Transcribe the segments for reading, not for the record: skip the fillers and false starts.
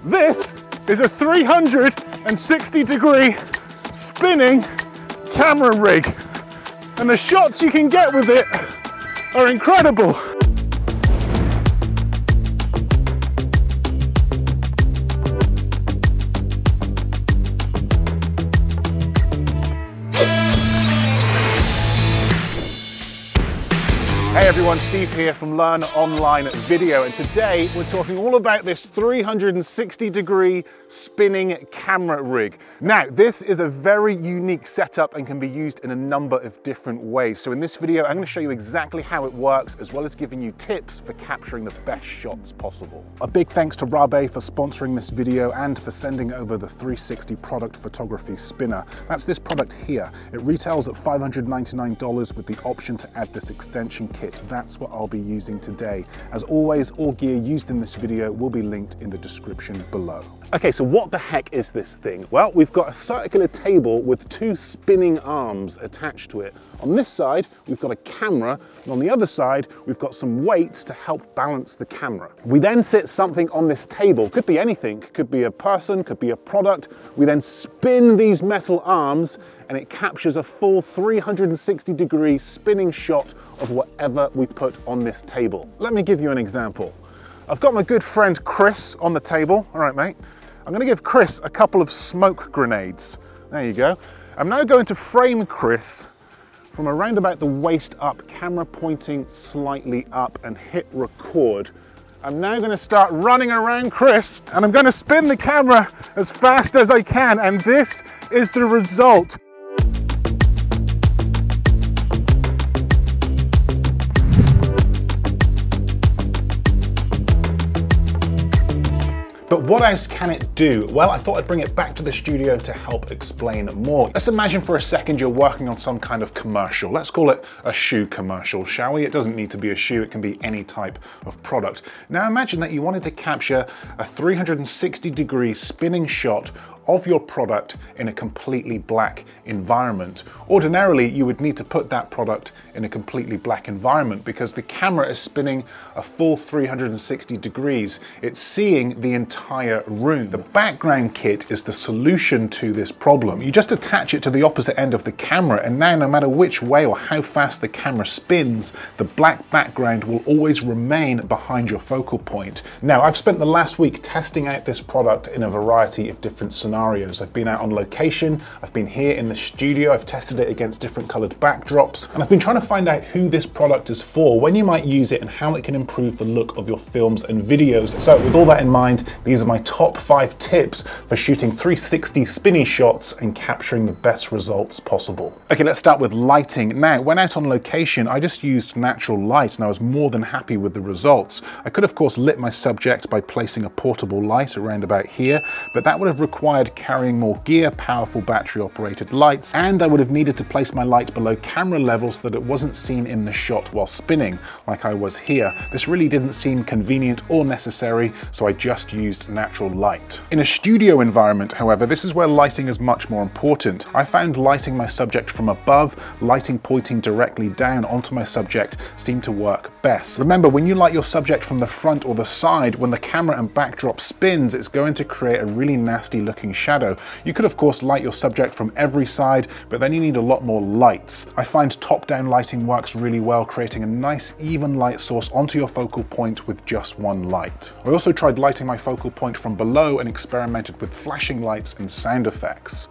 This is a 360-degree spinning camera rig, and the shots you can get with it are incredible. Hey everyone, Steve here from Learn Online Video, and today we're talking all about this 360-degree spinning camera rig. Now, this is a very unique setup and can be used in a number of different ways. So in this video, I'm going to show you exactly how it works, as well as giving you tips for capturing the best shots possible. A big thanks to Rabe for sponsoring this video and for sending over the 360 product photography spinner. That's this product here. It retails at $599 with the option to add this extension kit. That's what I'll be using today. As always, all gear used in this video will be linked in the description below. Okay, so what the heck is this thing? Well, we've got a circular table with two spinning arms attached to it. On this side, we've got a camera, and on the other side, we've got some weights to help balance the camera. We then sit something on this table. Could be anything, could be a person, could be a product. We then spin these metal arms, and it captures a full 360-degree spinning shot of whatever we put on this table. Let me give you an example. I've got my good friend Chris on the table. All right, mate. I'm going to give Chris a couple of smoke grenades. There you go. I'm now going to frame Chris from around about the waist up, camera pointing slightly up, and hit record. I'm now going to start running around Chris, and I'm going to spin the camera as fast as I can, and this is the result. But what else can it do? Well, I thought I'd bring it back to the studio to help explain more. Let's imagine for a second you're working on some kind of commercial. Let's call it a shoe commercial, shall we? It doesn't need to be a shoe, it can be any type of product. Now imagine that you wanted to capture a 360-degree spinning shot of your product in a completely black environment. Ordinarily, you would need to put that product in a completely black environment because the camera is spinning a full 360 degrees. It's seeing the entire room. The background kit is the solution to this problem. You just attach it to the opposite end of the camera, and now no matter which way or how fast the camera spins, the black background will always remain behind your focal point. Now, I've spent the last week testing out this product in a variety of different scenarios. I've been out on location, I've been here in the studio, I've tested it against different colored backdrops, and I've been trying to find out who this product is for, when you might use it, and how it can improve the look of your films and videos. So with all that in mind, these are my top 5 tips for shooting 360 spinny shots and capturing the best results possible. Okay, let's start with lighting. Now, when out on location, I just used natural light and I was more than happy with the results. I could of course lit my subject by placing a portable light around about here, but that would have required carrying more gear, powerful battery operated lights, and I would have needed to place my light below camera level so that it wasn't seen in the shot while spinning, like I was here. This really didn't seem convenient or necessary, so I just used natural light. In a studio environment, however, this is where lighting is much more important. I found lighting my subject from above, lighting pointing directly down onto my subject seemed to work best. Remember, when you light your subject from the front or the side, when the camera and backdrop spins, it's going to create a really nasty looking shadow. You could of course light your subject from every side, but then you need a lot more lights. I find top-down lighting works really well, creating a nice even light source onto your focal point with just one light. I also tried lighting my focal point from below and experimented with flashing lights and sound effects.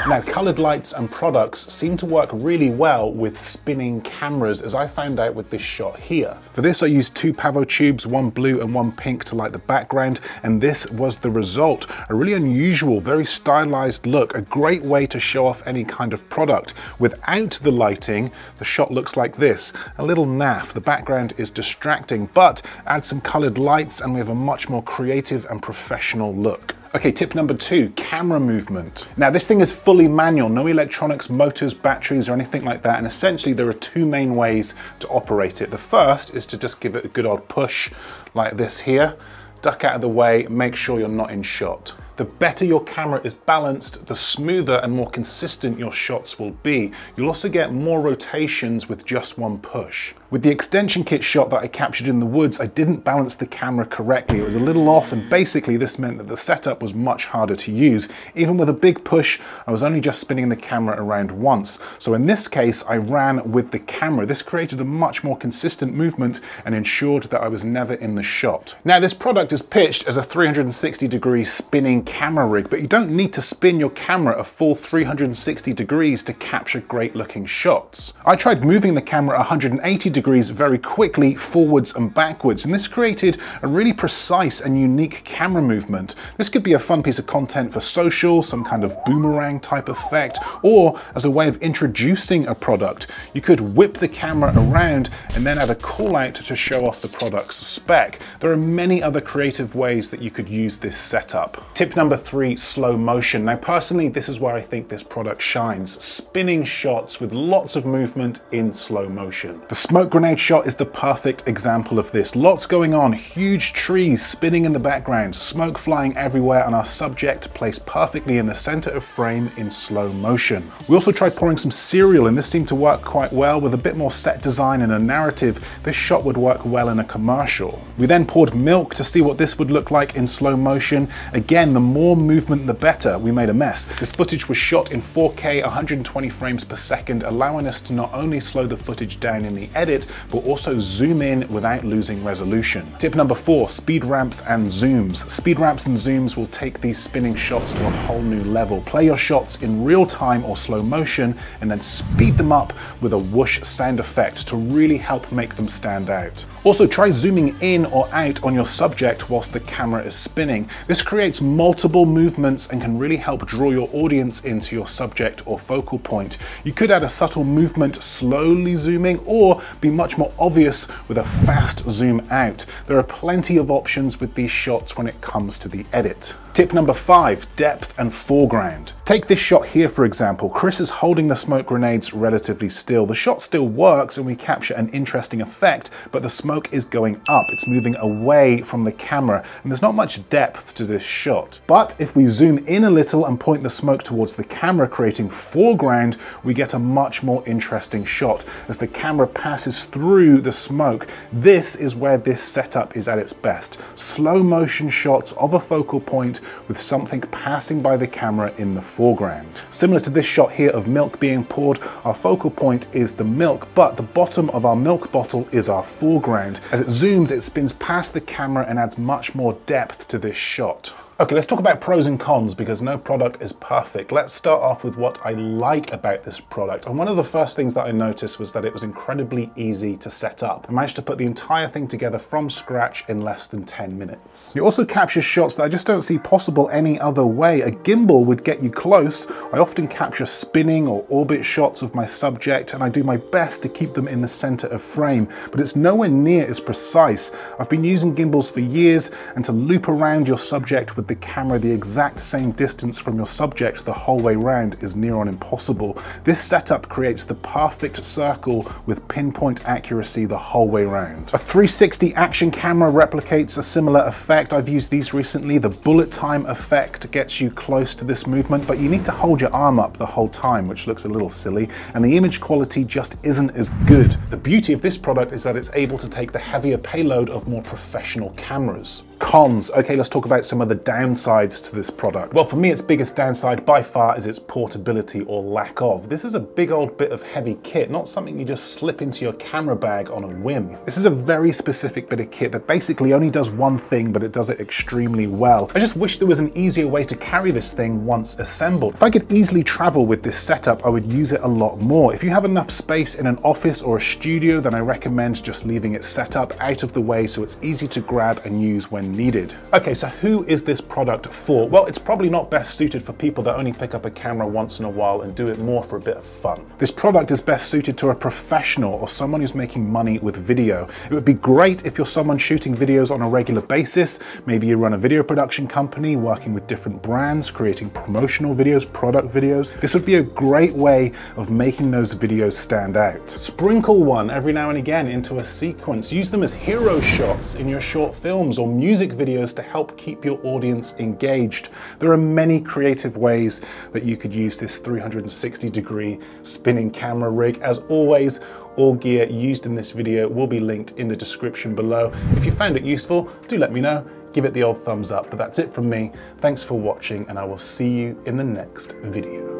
Now, colored lights and products seem to work really well with spinning cameras, as I found out with this shot here. For this, I used 2 Pavo tubes, one blue and one pink, to light the background, and this was the result. A really unusual, very stylized look, a great way to show off any kind of product. Without the lighting, the shot looks like this, a little naff. The background is distracting, but add some colored lights and we have a much more creative and professional look. Okay, tip number 2, camera movement. Now this thing is fully manual, no electronics, motors, batteries, or anything like that, and essentially there are 2 main ways to operate it. The first is to just give it a good old push like this here, duck out of the way, make sure you're not in shot. The The better your camera is balanced, the smoother and more consistent your shots will be. You'll also get more rotations with just one push. With the extension kit shot that I captured in the woods, I didn't balance the camera correctly. It was a little off, and basically this meant that the setup was much harder to use. Even with a big push, I was only just spinning the camera around once. So in this case, I ran with the camera. This created a much more consistent movement and ensured that I was never in the shot. Now, this product is pitched as a 360-degree spinning camera rig, but you don't need to spin your camera a full 360 degrees to capture great-looking shots. I tried moving the camera 180 degrees very quickly forwards and backwards, and this created a really precise and unique camera movement. This could be a fun piece of content for social, some kind of boomerang type effect, or as a way of introducing a product. You could whip the camera around and then add a call out to show off the product's spec. There are many other creative ways that you could use this setup. Tip number 3, slow motion. Now personally, this is where I think this product shines. Spinning shots with lots of movement in slow motion. The smoke grenade shot is the perfect example of this. Lots going on, huge trees spinning in the background, smoke flying everywhere, and our subject placed perfectly in the center of frame in slow motion. We also tried pouring some cereal, and this seemed to work quite well. With a bit more set design and a narrative, this shot would work well in a commercial. We then poured milk to see what this would look like in slow motion. Again, the more movement, the better. We made a mess. This footage was shot in 4K, 120 frames per second, allowing us to not only slow the footage down in the edit, but also zoom in without losing resolution. Tip number 4, speed ramps and zooms. Speed ramps and zooms will take these spinning shots to a whole new level. Play your shots in real time or slow motion, and then speed them up with a whoosh sound effect to really help make them stand out. Also, try zooming in or out on your subject whilst the camera is spinning. This creates multiple movements and can really help draw your audience into your subject or focal point. You could add a subtle movement slowly zooming, or be much more obvious with a fast zoom out. There are plenty of options with these shots when it comes to the edit. Tip number 5, depth and foreground. Take this shot here, for example. Chris is holding the smoke grenades relatively still. The shot still works and we capture an interesting effect, but the smoke is going up. It's moving away from the camera, and there's not much depth to this shot. But if we zoom in a little and point the smoke towards the camera, creating foreground, we get a much more interesting shot as the camera passes through the smoke. This is where this setup is at its best. Slow motion shots of a focal point with something passing by the camera in the foreground. Similar to this shot here of milk being poured, our focal point is the milk, but the bottom of our milk bottle is our foreground. As it zooms, it spins past the camera and adds much more depth to this shot. Okay, let's talk about pros and cons, because no product is perfect. Let's start off with what I like about this product. And one of the first things that I noticed was that it was incredibly easy to set up. I managed to put the entire thing together from scratch in less than 10 minutes. You also capture shots that I just don't see possible any other way. A gimbal would get you close. I often capture spinning or orbit shots of my subject, and I do my best to keep them in the center of frame, but it's nowhere near as precise. I've been using gimbals for years, and to loop around your subject with the camera the exact same distance from your subject the whole way round is near on impossible. This setup creates the perfect circle with pinpoint accuracy the whole way round. A 360 action camera replicates a similar effect. I've used these recently. The bullet time effect gets you close to this movement, but you need to hold your arm up the whole time, which looks a little silly, and the image quality just isn't as good. The beauty of this product is that it's able to take the heavier payload of more professional cameras. Cons. Okay, let's talk about some of the downsides to this product. Well, for me, its biggest downside by far is its portability or lack of. This is a big old bit of heavy kit, not something you just slip into your camera bag on a whim. This is a very specific bit of kit that basically only does one thing, but it does it extremely well. I just wish there was an easier way to carry this thing once assembled. If I could easily travel with this setup, I would use it a lot more. If you have enough space in an office or a studio, then I recommend just leaving it set up out of the way so it's easy to grab and use when needed. Okay, so who is this product for? Well, it's probably not best suited for people that only pick up a camera once in a while and do it more for a bit of fun. This product is best suited to a professional or someone who's making money with video. It would be great if you're someone shooting videos on a regular basis. Maybe you run a video production company working with different brands, creating promotional videos, product videos. This would be a great way of making those videos stand out. Sprinkle one every now and again into a sequence. Use them as hero shots in your short films or music videos to help keep your audience audience engaged. There are many creative ways that you could use this 360-degree spinning camera rig. As always, all gear used in this video will be linked in the description below. If you found it useful, do let me know. Give it the old thumbs up. But that's it from me. Thanks for watching, and I will see you in the next video.